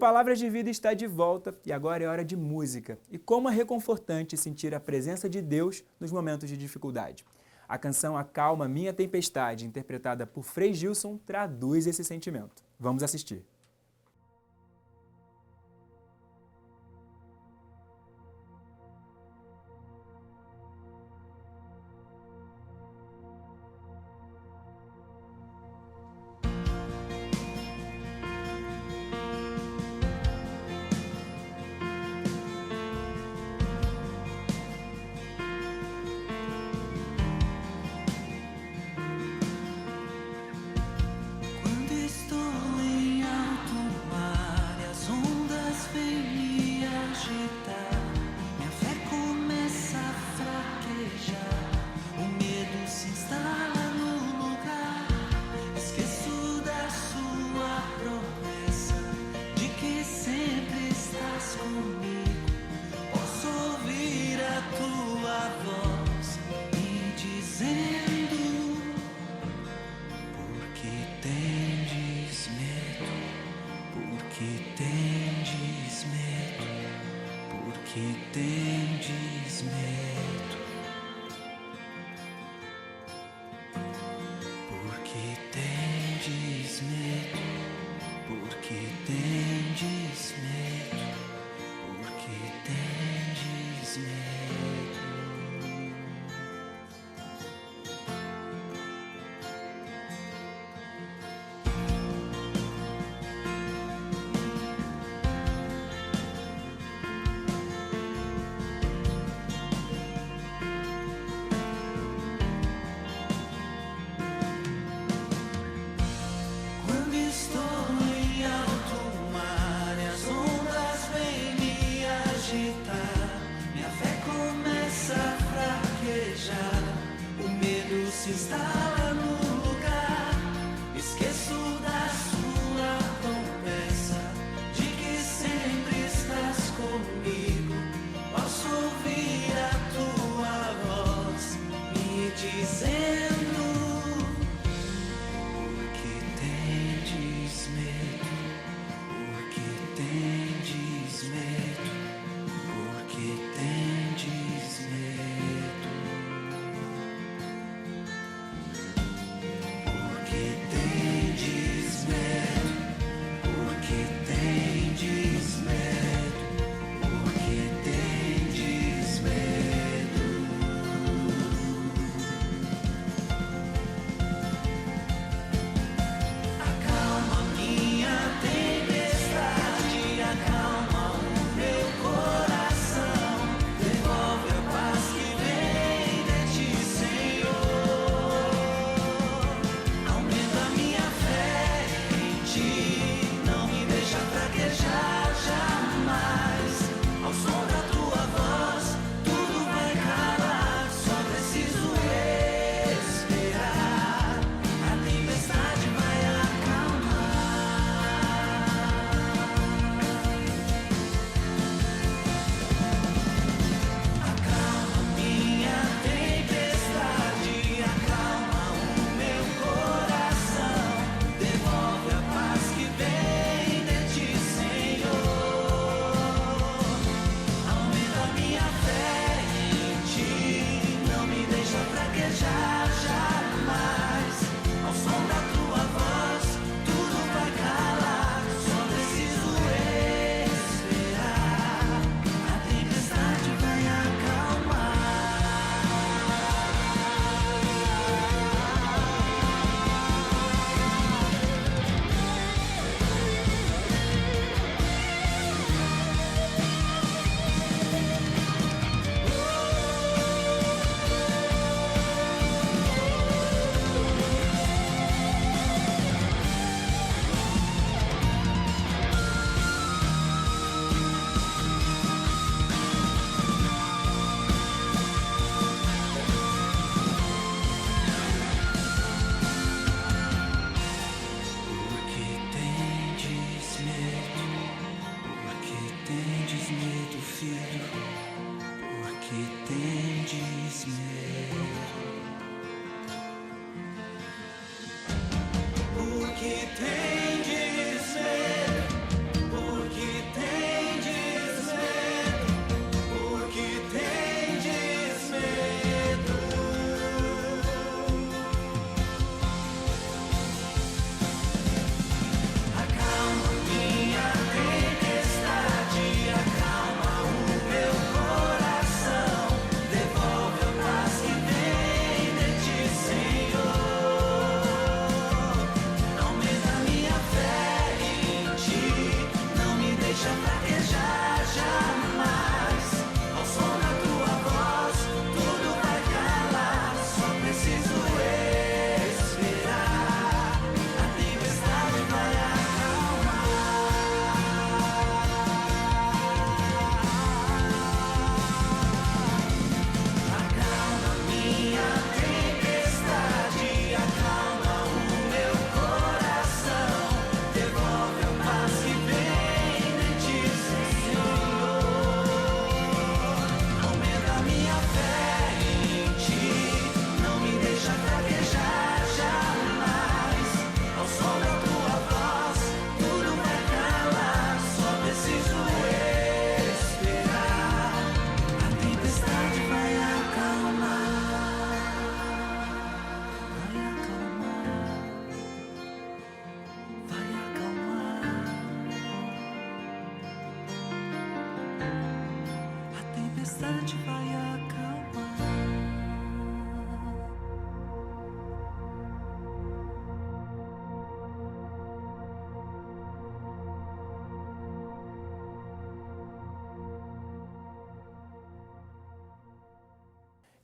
Palavras de Vida está de volta e agora é hora de música. E como é reconfortante sentir a presença de Deus nos momentos de dificuldade. A canção Acalma Minha Tempestade, interpretada por Frei Gilson, traduz esse sentimento. Vamos assistir. Se instala no lugar, esqueço da sua promessa, de que sempre estás comigo. Posso ouvir a tua voz me dizendo: por que tendes medo? Por que tendes medo? Por que tendes medo?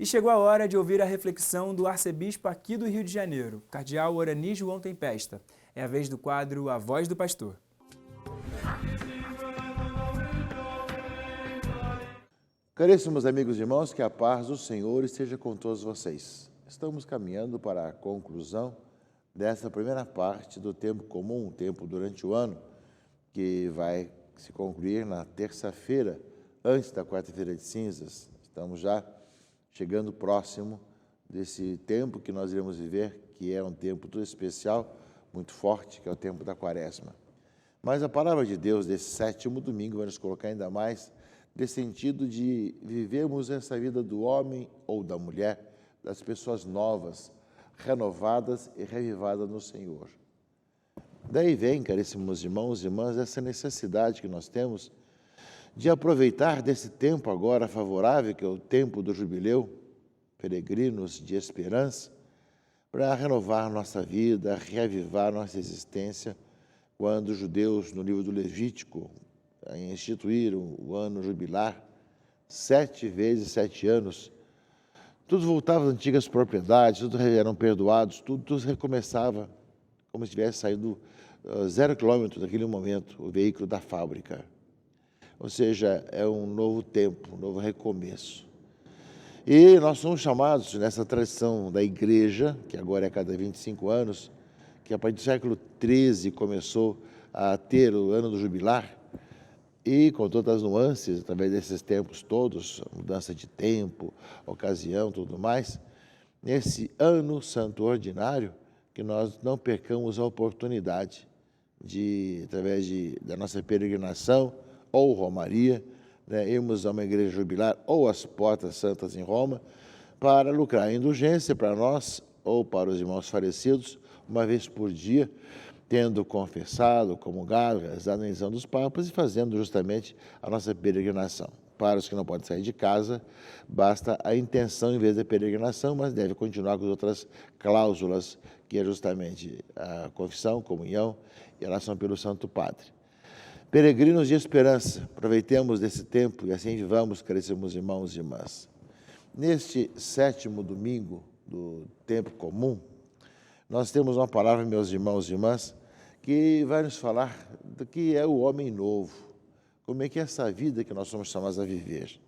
E chegou a hora de ouvir a reflexão do arcebispo aqui do Rio de Janeiro, cardeal Orani João Tempesta. É a vez do quadro A Voz do Pastor. Caríssimos amigos e irmãos, que a paz do Senhor esteja com todos vocês. Estamos caminhando para a conclusão dessa primeira parte do tempo comum, um tempo durante o ano, que vai se concluir na terça-feira, antes da quarta-feira de cinzas. Estamos já chegando próximo desse tempo que nós iremos viver, que é um tempo todo especial, muito forte, que é o tempo da Quaresma. Mas a palavra de Deus desse sétimo domingo vai nos colocar ainda mais nesse sentido de vivermos essa vida do homem ou da mulher, das pessoas novas, renovadas e revivadas no Senhor. Daí vem, caríssimos irmãos e irmãs, essa necessidade que nós temos de aproveitar desse tempo agora favorável, que é o tempo do jubileu, peregrinos de esperança, para renovar nossa vida, reavivar nossa existência, quando os judeus, no livro do Levítico, instituíram o ano jubilar, 7 vezes 7 anos, tudo voltava às antigas propriedades, tudo eram perdoados, tudo recomeçava, como se tivesse saído 0 quilômetro daquele momento, o veículo da fábrica. Ou seja, é um novo tempo, um novo recomeço. E nós somos chamados nessa tradição da igreja, que agora é a cada 25 anos, que a partir do século XIII começou a ter o ano do jubilar, e com todas as nuances, através desses tempos todos, mudança de tempo, ocasião, tudo mais, nesse ano santo ordinário, que nós não percamos a oportunidade de, através da nossa peregrinação ou romaria, irmos a uma igreja jubilar ou às portas santas em Roma, para lucrar indulgência para nós ou para os irmãos falecidos, uma vez por dia, tendo confessado, comungado, rezado a benção dos papas e fazendo justamente a nossa peregrinação. Para os que não podem sair de casa, basta a intenção em vez da peregrinação, mas deve continuar com as outras cláusulas, que é justamente a confissão, comunhão e a oração pelo Santo Padre. Peregrinos de esperança, aproveitemos desse tempo e assim vivamos, caríssimos irmãos e irmãs. Neste sétimo domingo do tempo comum, nós temos uma palavra, meus irmãos e irmãs, que vai nos falar do que é o homem novo, como é que é essa vida que nós somos chamados a viver.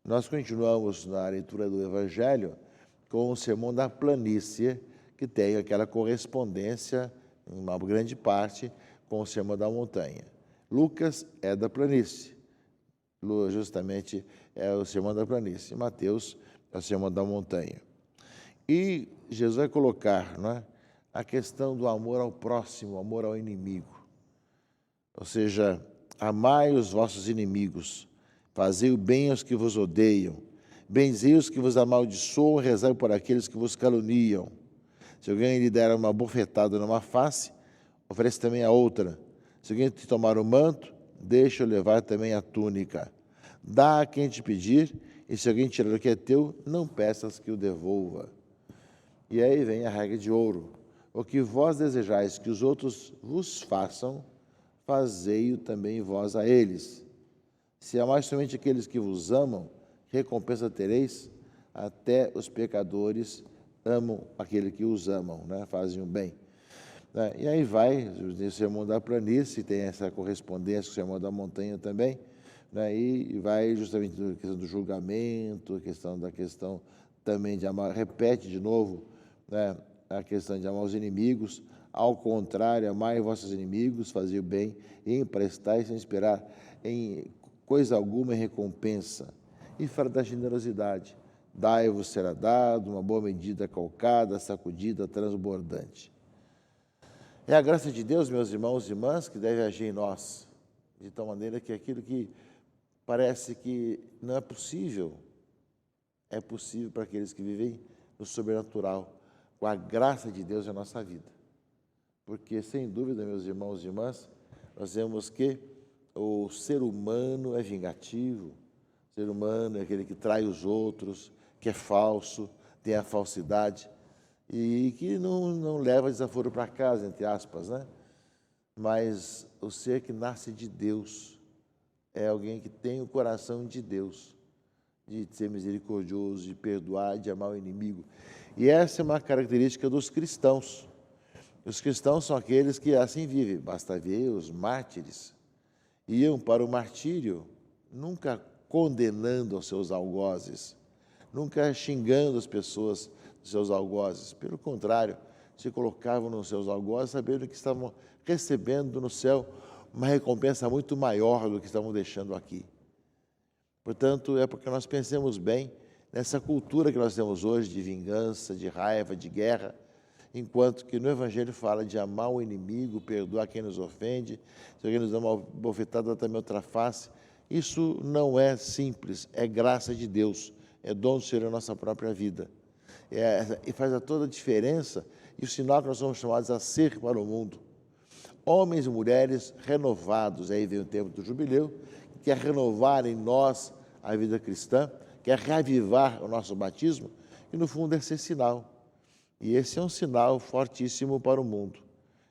Nós continuamos na leitura do Evangelho com o Sermão da Planície, que tem aquela correspondência, em uma grande parte, com o Sermão da Montanha. Lucas é da planície, justamente é o Sermão da Planície. Mateus é o Sermão da Montanha. E Jesus vai colocar, não é, a questão do amor ao próximo, amor ao inimigo. Ou seja, amai os vossos inimigos, fazei o bem aos que vos odeiam, benzei os que vos amaldiçoam, rezai por aqueles que vos caluniam. Se alguém lhe der uma bofetada numa face, oferece também a outra. Se alguém te tomar o manto, deixa levar também a túnica. Dá a quem te pedir, e se alguém tirar o que é teu, não peças que o devolva. E aí vem a regra de ouro. O que vós desejais que os outros vos façam, fazei-o também vós a eles. Se amais somente aqueles que vos amam, recompensa tereis, até os pecadores amam aquele que os amam, né? Fazem o bem. E aí vai, o Sermão da Planície, tem essa correspondência com o Sermão da Montanha também, né? E vai justamente a questão do julgamento, a questão também de amar, repete de novo, né, a questão de amar os inimigos, ao contrário, amai vossos inimigos, fazei o bem e emprestai sem esperar em coisa alguma em recompensa. E fala da generosidade, dai-vos será dado, uma boa medida calcada, sacudida, transbordante. É a graça de Deus, meus irmãos e irmãs, que deve agir em nós, de tal maneira que aquilo que parece que não é possível para aqueles que vivem no sobrenatural, com a graça de Deus na nossa vida. Porque, sem dúvida, meus irmãos e irmãs, nós vemos que o ser humano é vingativo, o ser humano é aquele que trai os outros, que é falso, tem a falsidade, e que não leva desaforo para casa, entre aspas, né? Mas o ser que nasce de Deus é alguém que tem o coração de Deus. de ser misericordioso, de perdoar, de amar o inimigo. E essa é uma característica dos cristãos. Os cristãos são aqueles que assim vivem. Basta ver os mártires. Iam para o martírio, nunca condenando os seus algozes, nunca xingando as pessoas dos seus algozes. Pelo contrário, se colocavam nos seus algozes, sabendo que estavam recebendo no céu uma recompensa muito maior do que estavam deixando aqui. Portanto, é porque nós pensemos bem nessa cultura que nós temos hoje de vingança, de raiva, de guerra, enquanto que no Evangelho fala de amar o inimigo, perdoar quem nos ofende, se alguém nos dá uma bofetada, dá também outra face. Isso não é simples, é graça de Deus, é dom do Senhor na nossa própria vida. E faz toda a diferença e o sinal que nós somos chamados a ser para o mundo. Homens e mulheres renovados, aí vem o tempo do jubileu, que quer renovar em nós a vida cristã, quer reavivar o nosso batismo, e no fundo é ser sinal. E esse é um sinal fortíssimo para o mundo.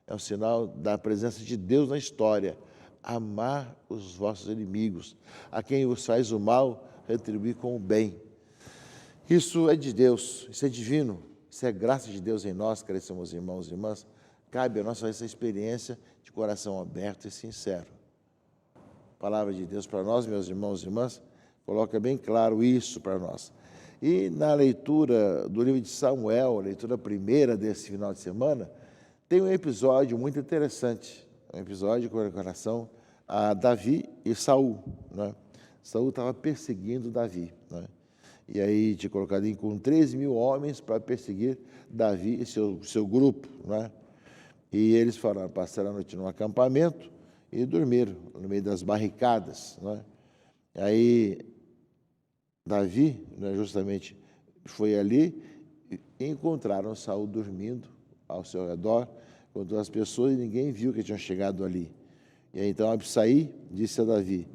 É um sinal da presença de Deus na história. Amar os vossos inimigos. A quem vos faz o mal, retribuir com o bem. Isso é de Deus, isso é divino, isso é graça de Deus em nós, caríssimos irmãos e irmãs. Cabe a nós essa experiência de coração aberto e sincero. A palavra de Deus para nós, meus irmãos e irmãs, coloca bem claro isso para nós. E na leitura do livro de Samuel, a leitura primeira desse final de semana, tem um episódio muito interessante, um episódio com relação a Davi e Saul, né? Saul estava perseguindo Davi, né? E aí tinha colocado com 13.000 homens para perseguir Davi e seu grupo, né? E eles passaram a noite num acampamento e dormiram no meio das barricadas, né? Aí Davi, né, justamente foi ali e encontraram Saul dormindo ao seu redor, com todas as pessoas, e ninguém viu que tinham chegado ali. E aí, então Abissai disse a Davi: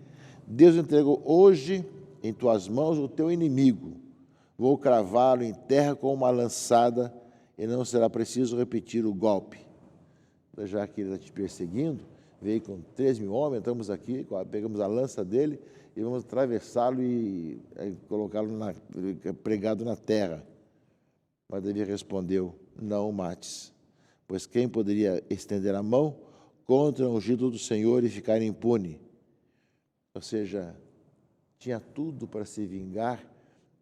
Deus entregou hoje em tuas mãos o teu inimigo. Vou cravá-lo em terra com uma lançada e não será preciso repetir o golpe. Já que ele está te perseguindo, veio com 3.000 homens, estamos aqui, pegamos a lança dele e vamos atravessá-lo e colocá-lo pregado na terra. Mas Davi respondeu: não o mates, pois quem poderia estender a mão contra o ungido do Senhor e ficar impune? Ou seja, tinha tudo para se vingar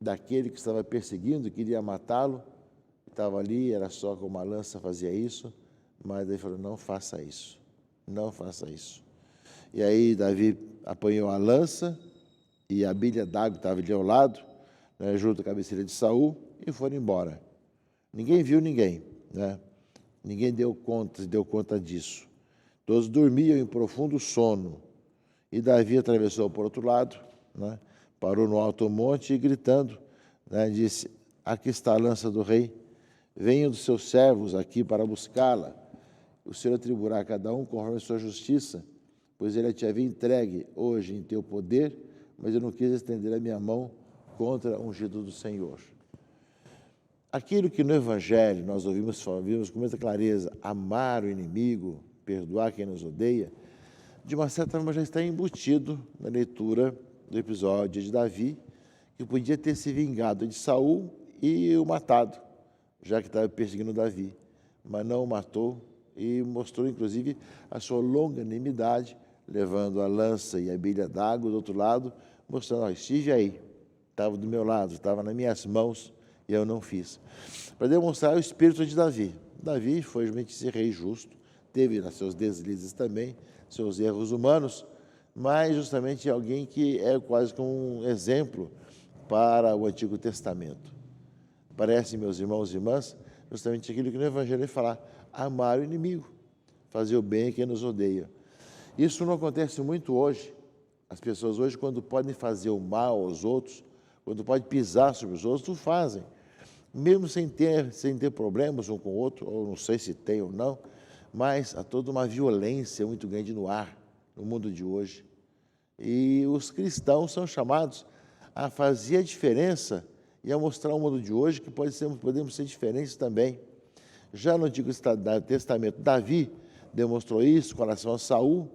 daquele que estava perseguindo, queria matá-lo, estava ali, era só com uma lança fazia isso, mas ele falou: não faça isso, não faça isso. E aí Davi apanhou a lança e a bilha d'água estava ali ao lado, né, junto à cabeceira de Saul, e foram embora. Ninguém viu ninguém, né? Ninguém deu conta disso. Todos dormiam em profundo sono. E Davi atravessou para o outro lado, né, parou no alto monte e gritando, né, disse: aqui está a lança do rei, venham dos seus servos aqui para buscá-la. O Senhor atribuirá a cada um conforme a sua justiça, pois ele te havia entregue hoje em teu poder, mas eu não quis estender a minha mão contra o ungido do Senhor. Aquilo que no Evangelho nós vimos com muita clareza, amar o inimigo, perdoar quem nos odeia, de uma certa forma já está embutido na leitura do episódio de Davi, que podia ter se vingado de Saul e o matado, já que estava perseguindo Davi, mas não o matou e mostrou, inclusive, a sua longanimidade, levando a lança e a bilha d'água do outro lado, mostrando: estive aí, estava do meu lado, estava nas minhas mãos e eu não fiz. Para demonstrar o espírito de Davi. Davi foi realmente esse rei justo, teve seus deslizes também, seus erros humanos, mas justamente alguém que é quase como um exemplo para o Antigo Testamento. Parece, meus irmãos e irmãs, justamente aquilo que no Evangelho fala: amar o inimigo, fazer o bem a quem nos odeia. Isso não acontece muito hoje. As pessoas hoje, quando podem fazer o mal aos outros, quando podem pisar sobre os outros, o fazem. Mesmo sem ter problemas um com o outro, ou não sei se tem ou não, mas há toda uma violência muito grande no ar, no mundo de hoje. E os cristãos são chamados a fazer a diferença e a mostrar ao mundo de hoje que podemos ser diferentes também. Já no Antigo Testamento, Davi demonstrou isso com relação a Saul,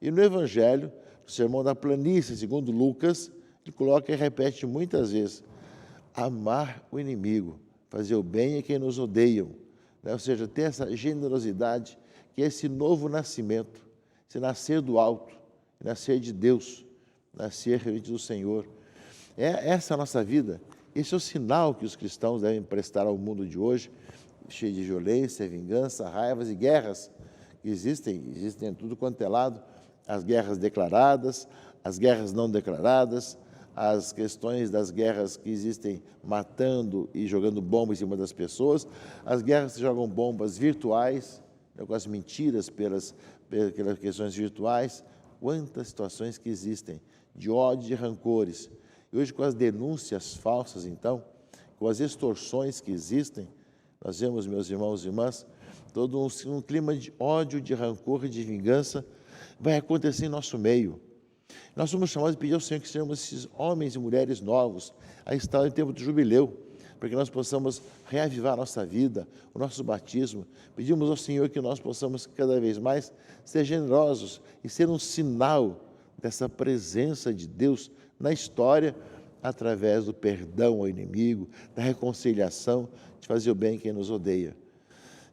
e no Evangelho, no Sermão da Planície, segundo Lucas, que coloca e repete muitas vezes: amar o inimigo, fazer o bem a quem nos odeiam, né? Ou seja, ter essa generosidade, que é esse novo nascimento, esse nascer do alto, nascer de Deus, nascer realmente do Senhor. Essa é a nossa vida, esse é o sinal que os cristãos devem prestar ao mundo de hoje, cheio de violência, vingança, raivas e guerras que existem em tudo quanto é lado, as guerras declaradas, as guerras não declaradas, as questões das guerras que existem matando e jogando bombas em cima das pessoas, as guerras que jogam bombas virtuais, com as mentiras pelas questões virtuais, quantas situações que existem de ódio e de rancores. E hoje, com as denúncias falsas, então, com as extorsões que existem, nós vemos, meus irmãos e irmãs, todo um clima de ódio, de rancor e de vingança vai acontecer em nosso meio. Nós somos chamados a pedir ao Senhor que sejamos esses homens e mulheres novos, a estar em tempo de jubileu, para que nós possamos reavivar a nossa vida, o nosso batismo. Pedimos ao Senhor que nós possamos cada vez mais ser generosos e ser um sinal dessa presença de Deus na história, através do perdão ao inimigo, da reconciliação, de fazer o bem a quem nos odeia.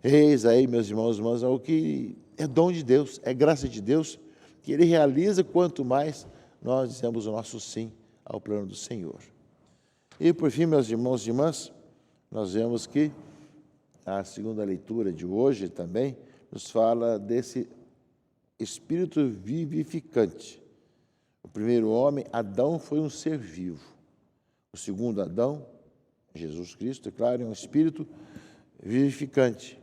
Eis aí, meus irmãos e irmãs, é o que é dom de Deus, é graça de Deus, que Ele realiza quanto mais nós dizemos o nosso sim ao plano do Senhor. E, por fim, meus irmãos e irmãs, nós vemos que a segunda leitura de hoje também nos fala desse espírito vivificante. O primeiro homem, Adão, foi um ser vivo. O segundo Adão, Jesus Cristo, é claro, é um espírito vivificante.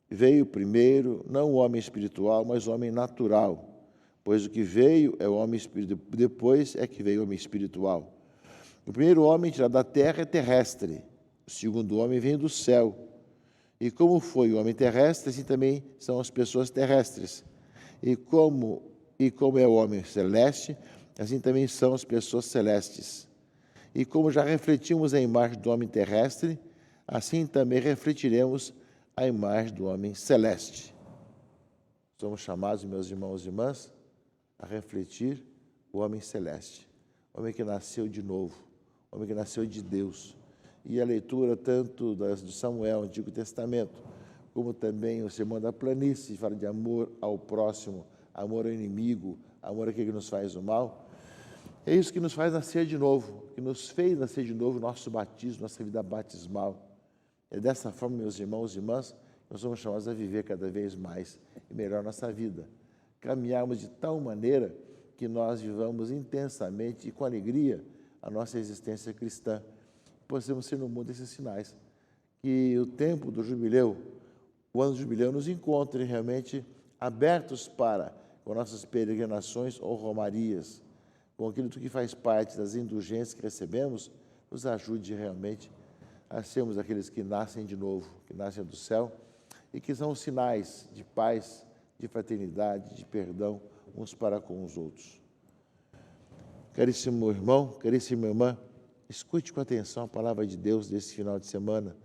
Veio primeiro, não o homem espiritual, mas o homem natural, pois o que veio é o homem espiritual, depois é que veio o homem espiritual. O primeiro homem tirado da terra é terrestre, o segundo homem vem do céu. E como foi o homem terrestre, assim também são as pessoas terrestres. E como é o homem celeste, assim também são as pessoas celestes. E como já refletimos a imagem do homem terrestre, assim também refletiremos a imagem do homem celeste. Somos chamados, meus irmãos e irmãs, a refletir o homem celeste, o homem que nasceu de novo, o homem que nasceu de Deus. E a leitura tanto de Samuel, Antigo Testamento, como também o Sermão da Planície, fala de amor ao próximo, amor ao inimigo, amor àquele que nos faz o mal. É isso que nos faz nascer de novo, que nos fez nascer de novo nosso batismo, nossa vida batismal. É dessa forma, meus irmãos e irmãs, que nós somos chamados a viver cada vez mais e melhor nossa vida. Caminharmos de tal maneira que nós vivamos intensamente e com alegria a nossa existência cristã. Possamos ser no mundo esses sinais. Que o tempo do jubileu, o ano do jubileu, nos encontre realmente abertos para, com nossas peregrinações ou romarias, com aquilo que faz parte das indulgências que recebemos, nos ajude realmente a sermos aqueles que nascem de novo, que nascem do céu e que são sinais de paz, de fraternidade, de perdão uns para com os outros. Caríssimo irmão, caríssima irmã, escute com atenção a palavra de Deus desse final de semana.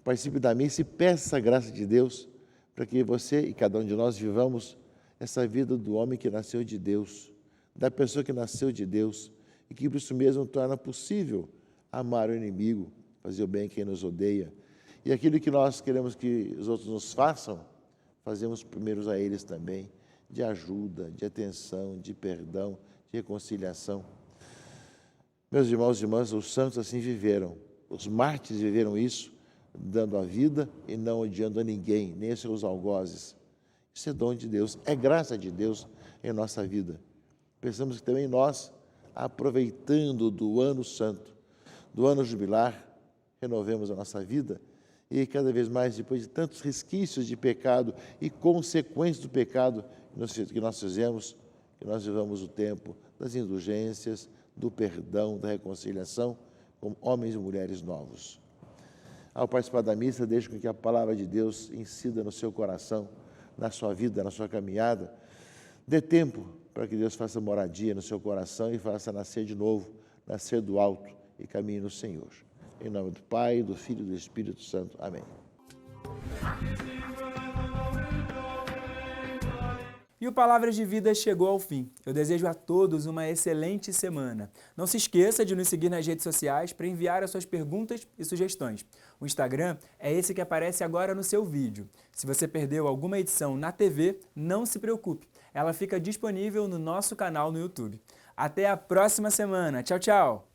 Participe da missa e peça a graça de Deus para que você e cada um de nós vivamos essa vida do homem que nasceu de Deus, da pessoa que nasceu de Deus e que por isso mesmo torna possível amar o inimigo, fazer o bem a quem nos odeia. E aquilo que nós queremos que os outros nos façam, fazemos primeiros a eles também, de ajuda, de atenção, de perdão, de reconciliação. Meus irmãos e irmãs, os santos assim viveram, os mártires viveram isso, dando a vida e não odiando a ninguém, nem a seus algozes. Isso é dom de Deus, é graça de Deus em nossa vida. Pensamos que também nós, aproveitando do ano santo, do ano jubilar, renovemos a nossa vida e cada vez mais, depois de tantos resquícios de pecado e consequências do pecado que nós fizemos, que nós vivamos o tempo das indulgências, do perdão, da reconciliação, como homens e mulheres novos. Ao participar da missa, deixe com que a palavra de Deus incida no seu coração, na sua vida, na sua caminhada. Dê tempo para que Deus faça moradia no seu coração e faça nascer de novo, nascer do alto e caminhe no Senhor. Em nome do Pai, do Filho e do Espírito Santo. Amém. E o Palavras de Vida chegou ao fim. Eu desejo a todos uma excelente semana. Não se esqueça de nos seguir nas redes sociais para enviar as suas perguntas e sugestões. O Instagram é esse que aparece agora no seu vídeo. Se você perdeu alguma edição na TV, não se preocupe. Ela fica disponível no nosso canal no YouTube. Até a próxima semana. Tchau, tchau!